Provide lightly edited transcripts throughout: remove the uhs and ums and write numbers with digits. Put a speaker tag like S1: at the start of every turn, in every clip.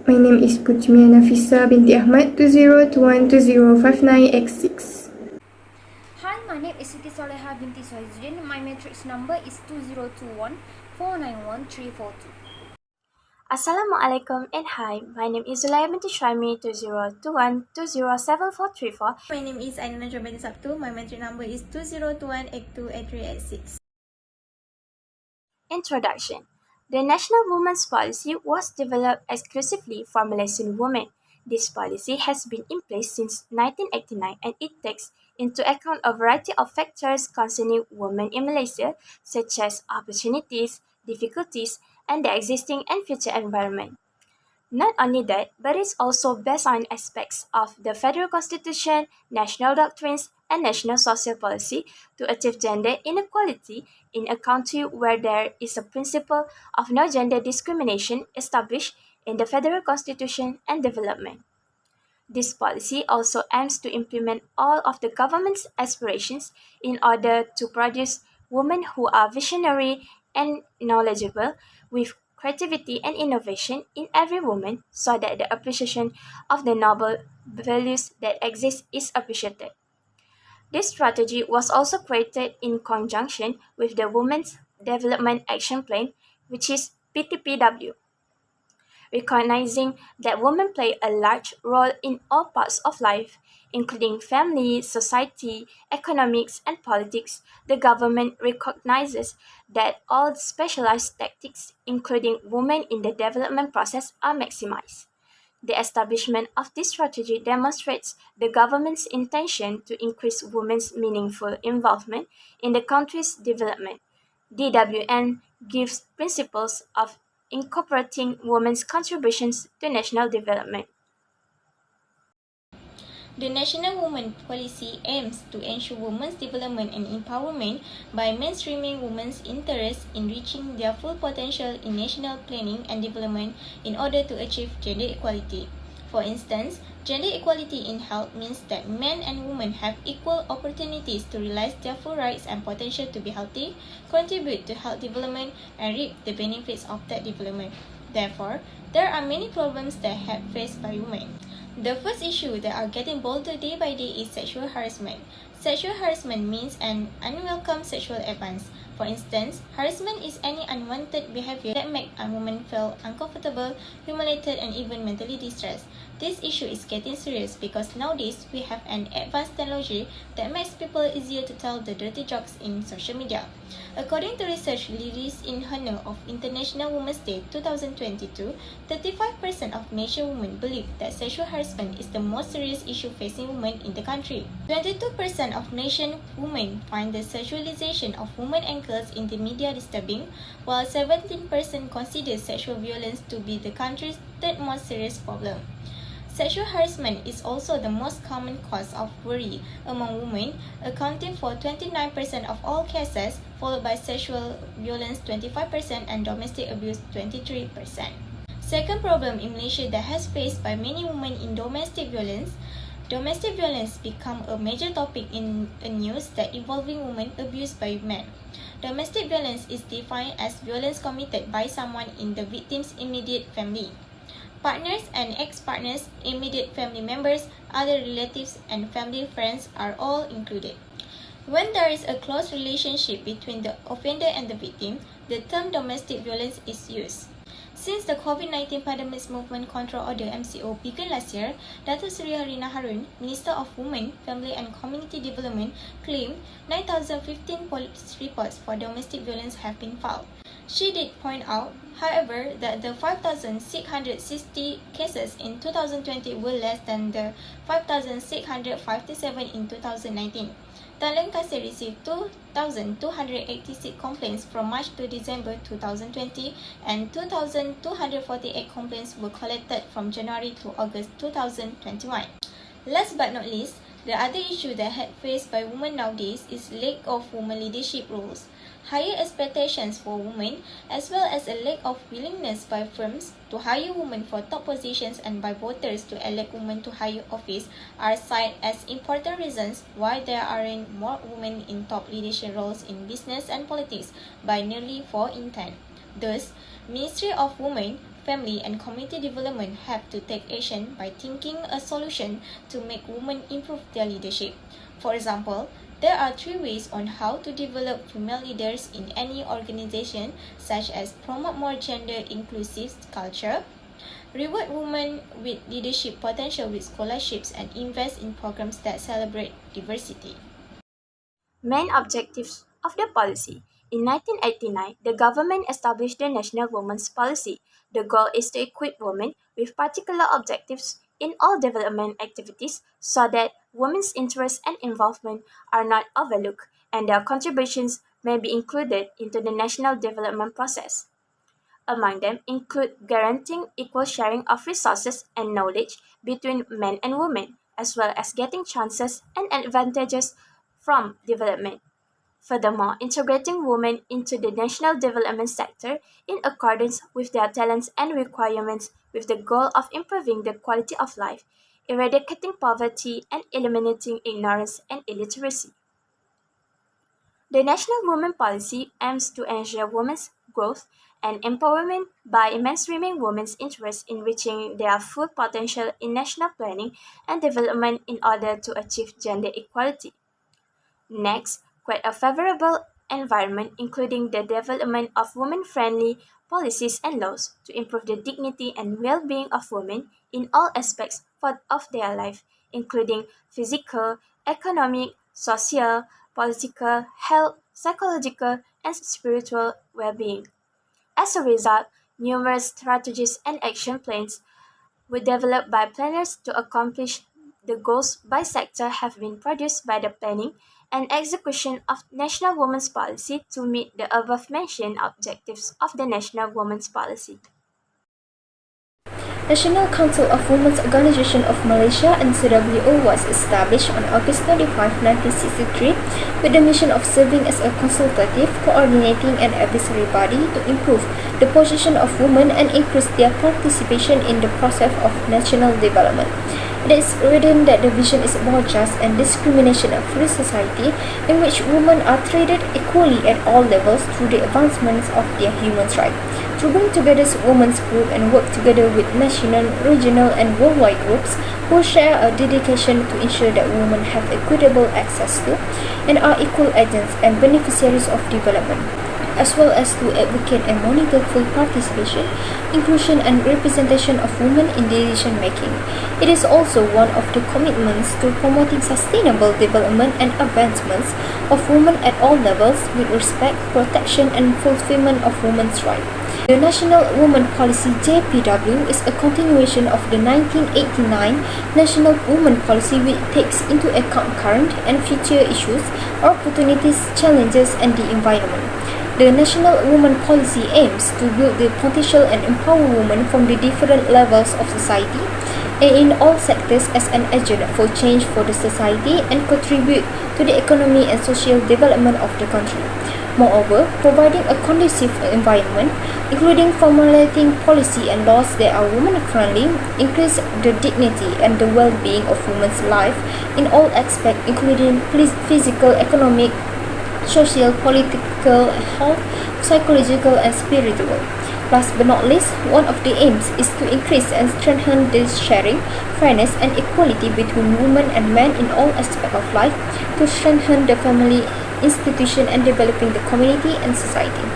S1: My name is PUTRI NAFISSA binti AHMAD 20212059X6.
S2: Hi, my name is SITI SOLEHAH binti SUHAIZUDDIN. My matrix number is 2021491342.
S3: Assalamualaikum and hi, my name is ZULAIHA binti SHUHAIMI 2021207434.
S4: My name is AINA NAJWA binti SABTU. My matric number is 2021828386.
S3: Introduction. The National Women's Policy was developed exclusively for Malaysian women. This policy has been in place since 1989 and it takes into account a variety of factors concerning women in Malaysia, such as opportunities, difficulties, and the existing and future environment. Not only that, but it's also based on aspects of the Federal Constitution, national doctrines, and national social policy to achieve gender inequality in a country where there is a principle of no gender discrimination established in the Federal Constitution and development. This policy also aims to implement all of the government's aspirations in order to produce women who are visionary and knowledgeable with creativity and innovation in every woman so that the appreciation of the noble values that exist is appreciated. This strategy was also created in conjunction with the Women's Development Action Plan, which is PTPW, recognizing that women play a large role in all parts of life, including family, society, economics, and politics. The government recognizes that all specialized tactics, including women in the development process, are maximized. The establishment of this strategy demonstrates the government's intention to increase women's meaningful involvement in the country's development. DWN gives principles of incorporating women's contributions to national development.
S4: The National Women Policy aims to ensure women's development and empowerment by mainstreaming women's interests in reaching their full potential in national planning and development in order to achieve gender equality. For instance, gender equality in health means that men and women have equal opportunities to realize their full rights and potential to be healthy, contribute to health development, and reap the benefits of that development. Therefore, there are many problems that are faced by women. The first issue that are getting bolder day by day is sexual harassment. Sexual harassment means an unwelcome sexual advance. For instance, harassment is any unwanted behavior that makes a woman feel uncomfortable, humiliated, and even mentally distressed. This issue is getting serious because nowadays we have an advanced technology that makes people easier to tell the dirty jokes in social media. According to research released in Honor of International Women's Day 2022, 35% of Malaysian women believe that sexual harassment is the most serious issue facing women in the country. 22% of Malaysian women find the sexualization of women and girls in the media disturbing, while 17% consider sexual violence to be the country's third most serious problem. Sexual harassment is also the most common cause of worry among women, accounting for 29% of all cases, followed by sexual violence 25% and domestic abuse 23%. Second problem in Malaysia that has faced by many women in domestic violence become a major topic in the news that involving women abused by men. Domestic violence is defined as violence committed by someone in the victim's immediate family. Partners and ex-partners, immediate family members, other relatives, and family friends are all included. When there is a close relationship between the offender and the victim, the term domestic violence is used. Since the COVID-19 Pandemic Movement Control Order (MCO) began last year, Datuk Seri Harina Harun, Minister of Women, Family and Community Development, claimed 9,015 police reports for domestic violence have been filed. She did point out, however, that the 5,660 cases in 2020 were less than the 5,657 in 2019. Tan Len Kasir received 2,286 complaints from March to December 2020 and 2,248 complaints were collected from January to August 2021. Last but not least, the other issue that had faced by women nowadays is lack of women leadership roles. Higher expectations for women, as well as a lack of willingness by firms to hire women for top positions and by voters to elect women to higher office, are cited as important reasons why there aren't more women in top leadership roles in business and politics by nearly 4 in 10. Thus, Ministry of Women, Family and Community Development have to take action by thinking a solution to make women improve their leadership. For example, there are 3 ways on how to develop female leaders in any organization, such as promote more gender-inclusive culture, reward women with leadership potential with scholarships, and invest in programs that celebrate diversity.
S3: Main objectives of the policy. In 1989, the government established the National Women's Policy. The goal is to equip women with particular objectives in all development activities so that women's interests and involvement are not overlooked and their contributions may be included into the national development process. Among them include guaranteeing equal sharing of resources and knowledge between men and women, as well as getting chances and advantages from development. Furthermore, integrating women into the national development sector in accordance with their talents and requirements with the goal of improving the quality of life, eradicating poverty, and eliminating ignorance and illiteracy. The National Women Policy aims to ensure women's growth and empowerment by mainstreaming women's interests in reaching their full potential in national planning and development in order to achieve gender equality. Next, create a favorable environment including the development of women-friendly policies and laws to improve the dignity and well-being of women in all aspects of their life, including physical, economic, social, political, health, psychological, and spiritual well-being. As a result, numerous strategies and action plans were developed by planners to accomplish the goals by sector have been produced by the planning and execution of National Women's Policy to meet the above-mentioned objectives of the National Women's Policy.
S1: National Council of Women's Organization of Malaysia (NCWO) was established on August 25, 1963 with the mission of serving as a consultative, coordinating and advisory body to improve the position of women and increase their participation in the process of national development. It is written that the vision is about just and discrimination-free society in which women are treated equally at all levels through the advancements of their human rights. To bring together women's groups and work together with national, regional and worldwide groups who share a dedication to ensure that women have equitable access to and are equal agents and beneficiaries of development, as well as to advocate and monitor full participation, inclusion and representation of women in decision-making. It is also one of the commitments to promoting sustainable development and advancements of women at all levels with respect, protection and fulfillment of women's rights. The National Women Policy (JPW) is a continuation of the 1989 National Women Policy, which takes into account current and future issues, opportunities, challenges and the environment. The National Women Policy aims to build the potential and empower women from the different levels of society and in all sectors as an agent for change for the society and contribute to the economy and social development of the country. Moreover, providing a conducive environment, including formulating policy and laws that are women-friendly, increase the dignity and the well-being of women's life in all aspects, including physical, economic, social, political, health, psychological and spiritual. Last but not least, one of the aims is to increase and strengthen the sharing, fairness and equality between women and men in all aspects of life, to strengthen the family institution and developing the community and society.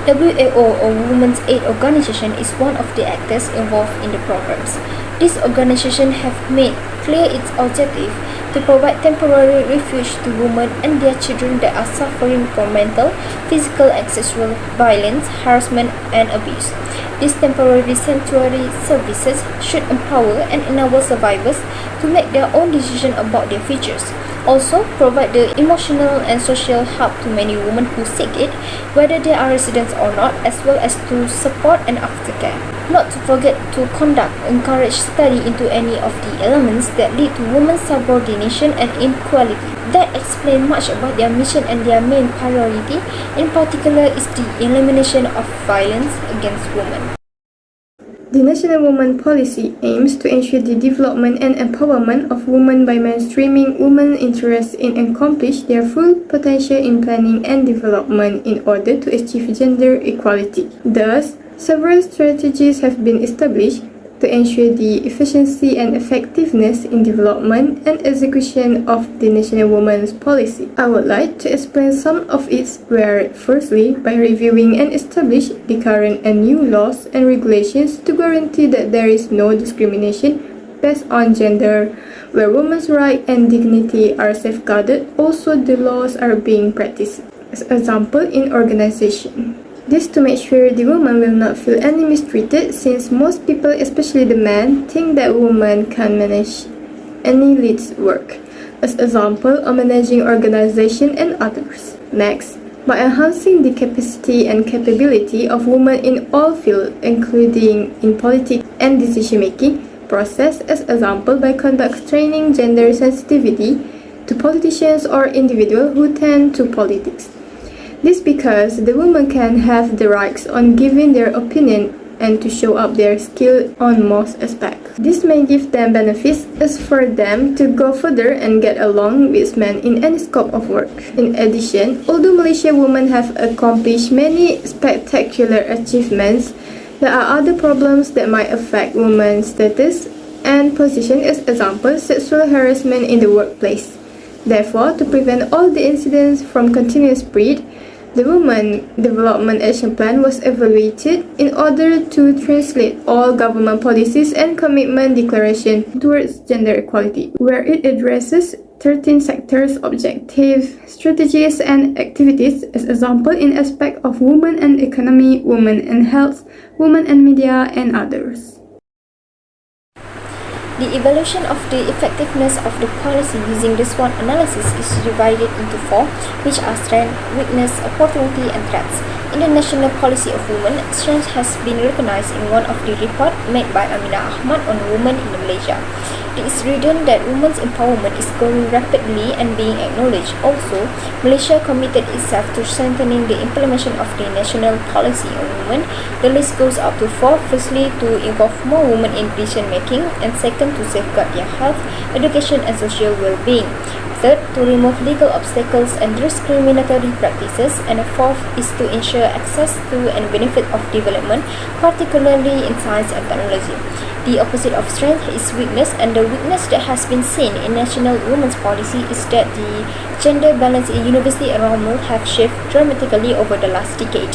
S1: WAO, or Women's Aid Organization, is one of the actors involved in the programs. This organization have made clear its objective to provide temporary refuge to women and their children that are suffering from mental, physical and sexual violence, harassment and abuse. These temporary sanctuary services should empower and enable survivors to make their own decisions about their futures. Also, provide the emotional and social help to many women who seek it, whether they are residents or not, as well as to support and aftercare. Not to forget to conduct, encourage study into any of the elements that lead to women's subordination and inequality. That explain much about their mission and their main priority, in particular is the elimination of violence against women.
S5: The National Women Policy aims to ensure the development and empowerment of women by mainstreaming women's interests in accomplish their full potential in planning and development in order to achieve gender equality. Thus, several strategies have been established to ensure the efficiency and effectiveness in development and execution of the National Women's Policy. I would like to explain some of its where firstly by reviewing and establish the current and new laws and regulations to guarantee that there is no discrimination based on gender, where women's rights and dignity are safeguarded. Also, the laws are being practiced. As example, in organization. This to make sure the woman will not feel any mistreated, since most people, especially the men, think that women can manage any leads work. As example, of managing organization and others. Next, by enhancing the capacity and capability of women in all fields, including in politics and decision-making process, as example by conduct training gender sensitivity to politicians or individuals who tend to politics. This because the women can have the rights on giving their opinion and to show up their skill on most aspects. This may give them benefits as for them to go further and get along with men in any scope of work. In addition, although Malaysian women have accomplished many spectacular achievements, there are other problems that might affect women's status and position, as example, sexual harassment in the workplace. Therefore, to prevent all the incidents from continuous spread, the Women Development Action Plan was evaluated in order to translate all government policies and commitment declaration towards gender equality, where it addresses 13 sectors, objectives, strategies, and activities, as example in aspect of women and economy, women and health, women and media, and others.
S1: The evaluation of the effectiveness of the policy using the SWOT analysis is divided into four, which are strength, weakness, opportunity, and threats. In the National Policy of Women, strength has been recognized in one of the reports made by AHMAD on women in Malaysia. It is written that women's empowerment is growing rapidly and being acknowledged. Also, Malaysia committed itself to strengthening the implementation of the National Policy on Women. The list goes up to four. Firstly, to involve more women in decision making, and second, to safeguard their health, education, and social well-being. Third, to remove legal obstacles and discriminatory practices, and fourth is to ensure access to and benefit of development, particularly in science and technology. The opposite of strength is weakness, and the weakness that has been seen in National Women's Policy is that the gender balance in university enrollment have shifted dramatically over the last decade.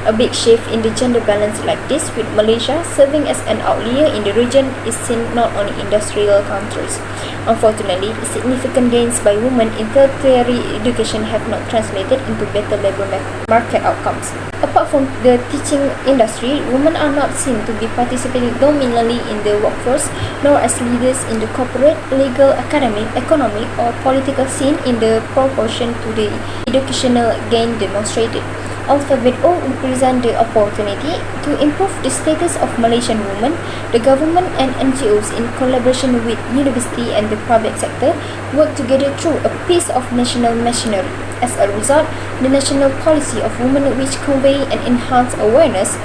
S1: A big shift in the gender balance like this, with Malaysia serving as an outlier in the region, is seen not only in industrial countries. Unfortunately, significant gains by women in tertiary education have not translated into better labor market outcomes. Apart from the teaching industry, women are not seen to be participating dominantly in the workforce, nor as leaders in the corporate, legal, academic, economic, or political scene in the proportion to the educational gain demonstrated. Alphabet O represent the opportunity to improve the status of Malaysian women. The government and NGOs, in collaboration with university and the private sector, work together through a piece of national machinery. As a result, the National Policy of Women, which convey and enhance awareness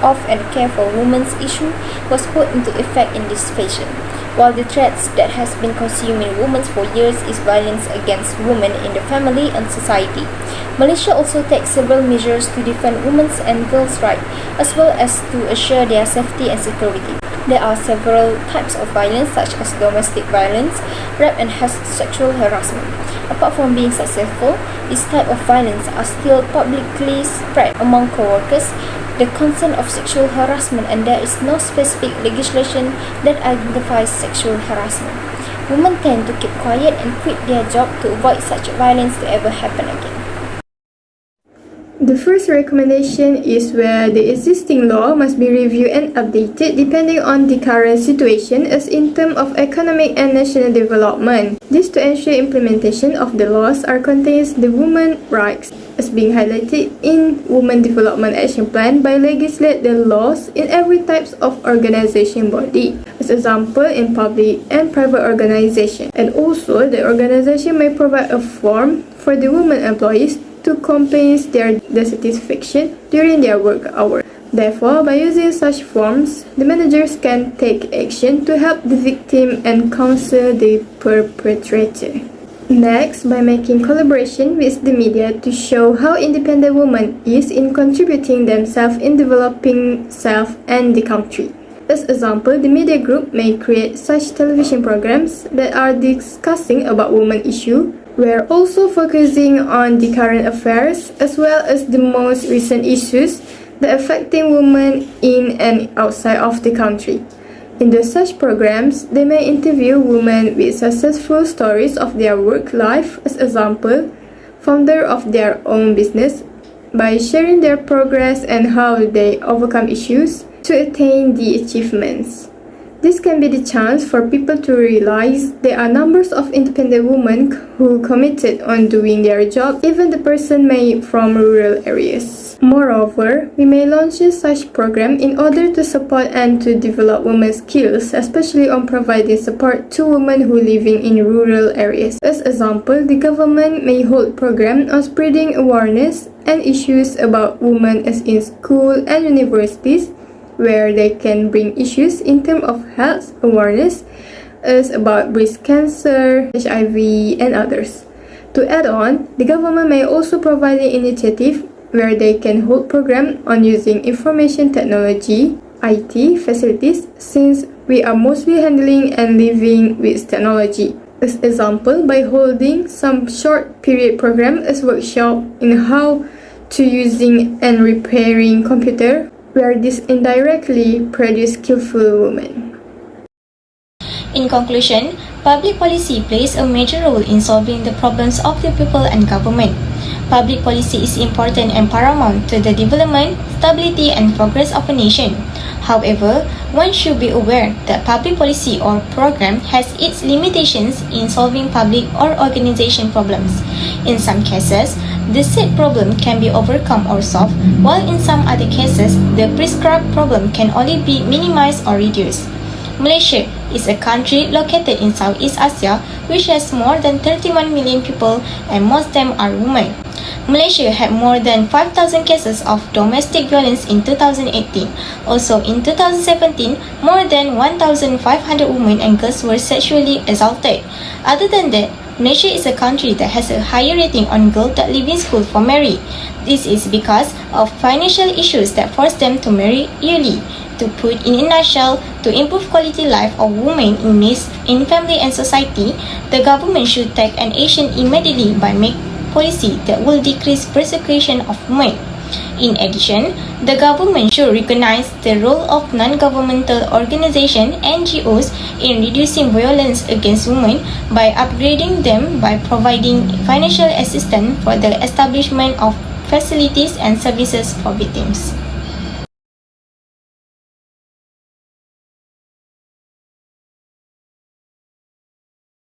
S1: of and care for women's issue, was put into effect in this fashion. While the threats that has been consuming women for years is violence against women in the family and society. Malaysia also takes several measures to defend women's and girls' rights, as well as to assure their safety and security. There are several types of violence, such as domestic violence, rape, and sexual harassment. Apart from being successful, this type of violence are still publicly spread among co-workers. The concern of sexual harassment, and there is no specific legislation that identifies sexual harassment. Women tend to keep quiet and quit their job to avoid such violence to ever happen again.
S5: The first recommendation is where the existing law must be reviewed and updated depending on the current situation, as in terms of economic and national development. This to ensure implementation of the laws are contains the women's rights, as being highlighted in Women Development Action Plan by legislate the laws in every types of organization body, as example in public and private organization. And also, the organization may provide a form for the women employees to compensate their dissatisfaction during their work hours. Therefore, by using such forms, the managers can take action to help the victim and counsel the perpetrator. Next, by making collaboration with the media to show how independent women is in contributing themselves in developing self and the country. As example, the media group may create such television programs that are discussing about women issue, where also focusing on the current affairs as well as the most recent issues that affecting women in and outside of the country. In such programs, they may interview women with successful stories of their work life, as example, founder of their own business, by sharing their progress and how they overcome issues to attain the achievements. This can be the chance for people to realize there are numbers of independent women who committed on doing their job, even the person may from rural areas. Moreover, we may launch such program in order to support and to develop women's skills, especially on providing support to women who living in rural areas. As example, the government may hold program on spreading awareness and issues about women as in school and universities, where they can bring issues in terms of health awareness as about breast cancer, HIV, and others. To add on, the government may also provide an initiative where they can hold program on using information technology, IT facilities, since we are mostly handling and living with technology. As example, by holding some short period program as workshop in how to using and repairing computer, where this indirectly produce skillful women.
S4: In conclusion, public policy plays a major role in solving the problems of the people and government. Public policy is important and paramount to the development, stability, and progress of a nation. However, one should be aware that public policy or program has its limitations in solving public or organization problems. In some cases, the said problem can be overcome or solved, while in some other cases, the prescribed problem can only be minimized or reduced. Malaysia is a country located in Southeast Asia which has more than 31 million people and most of them are women. Malaysia had more than 5,000 cases of domestic violence in 2018. Also, in 2017, more than 1,500 women and girls were sexually assaulted. Other than that, Malaysia is a country that has a higher rating on girls that leave in school for marriage. This is because of financial issues that force them to marry early. To put in a nutshell, to improve quality life of women in family and society, the government should take an action immediately by making policy that will decrease persecution of women. In addition, the government should recognize the role of non-governmental organizations (NGOs) in reducing violence against women by upgrading them by providing financial assistance for the establishment of facilities and services for victims.